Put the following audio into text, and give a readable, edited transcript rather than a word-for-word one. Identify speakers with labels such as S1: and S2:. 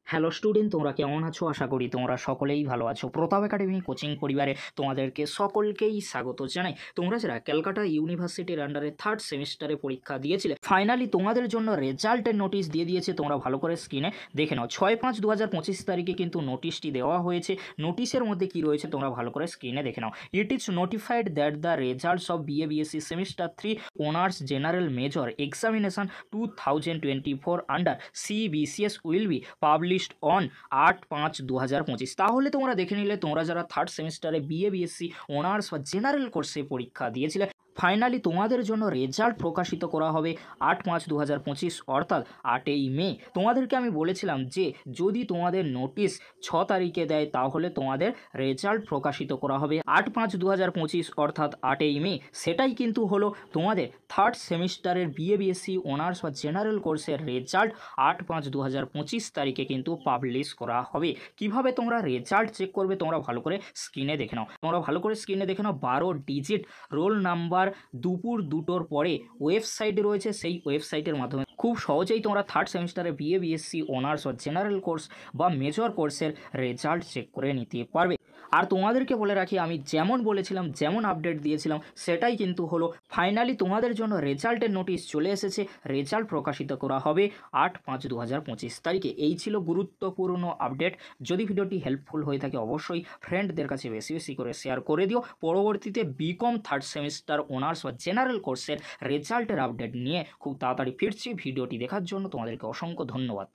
S1: Hello student, তোমরা কেমন আছো? আশা করি তোমরা সকলেই ভালো আছো। প্রতাপ একাডেমি কোচিং পরিবারে তোমাদেরকে সকলকেই স্বাগত জানাই। তোমরা যারা ক্যালকাটা ইউনিভার্সিটির আন্ডারে থার্ড সেমিস্টারে পরীক্ষা দিয়েছিলে, ফাইনালি তোমাদের জন্য রেজাল্টের নোটিশ দিয়ে দিয়েছে। তোমরা ভালো করে স্ক্রিনে দেখে নাও। 6/5/2025 তারিখে কিন্তু নোটিশটি দেওয়া হয়েছে। নোটিশের মধ্যে কি রয়েছে তোমরা ভালো করে স্ক্রিনে দেখে নাও। It is notified that the results of BA BSc semester 3 honours general major examination 2024 under CBCS will be published on 8/5/2025। তাহলে তোমরা দেখে নিলে, তোমরা যারা থার্ড সেমিস্টারে BA BSc অনার্স বা জেনারেল কোর্সে পরীক্ষা দিয়েছিলে, ফাইনালি তোমাদের জন্য রেজাল্ট প্রকাশিত করা হবে 8/5/2025 অর্থাৎ 8ই মে। তোমাদেরকে আমি বলেছিলাম যে যদি তোমাদের নোটিশ 6 তারিখে দেয় তাহলে তোমাদের রেজাল্ট প্রকাশিত করা হবে 8/5/2025 অর্থাৎ 8ই মে। সেটাই কিন্তু হলো, তোমাদের থার্ড সেমিস্টারের BA BSc অনার্স বা জেনারেল কোর্সের রেজাল্ট 8/5/2025 তারিখে কিন্তু পাবলিশ করা হবে। কিভাবে তোমরা রেজাল্ট চেক করবে তোমরা ভালো করে স্ক্রিনে দেখে নাও। 12 ডিজিট রোল নাম্বার দুপুর 2টোর পরে ওয়েবসাইট রয়েছে, সেই ওয়েবসাইটের মাধ্যমে খুব সহজেই তোমরা থার্ড সেমিস্টারে BA BSc অনার্স বা জেনারেল কোর্স বা মেজর কোর্সের রেজাল্ট চেক করে নিতে পারবে। আর তোমাদেরকে বলে রাখি, আমি যেমন বলেছিলাম, যেমন আপডেট দিয়েছিলাম, সেটাই কিন্তু হলো। ফাইনালি তোমাদের জন্য রেজাল্টের নোটিশ চলে এসেছে। রেজাল্ট প্রকাশিত করা হবে 8/5/2025 তারিখে। এই ছিল গুরুত্বপূর্ণ আপডেট। যদি ভিডিওটি হেল্পফুল হয়ে থাকে অবশ্যই ফ্রেন্ডদের কাছে বেশি বেশি করে শেয়ার করে দিও। পরবর্তীতে BCom থার্ড সেমিস্টার অনার্স বা জেনারেল কোর্সের রেজাল্টের আপডেট নিয়ে খুব তাড়াতাড়ি ফিরছি। ভিডিওটি দেখার জন্য তোমাদেরকে অসংখ্য ধন্যবাদ।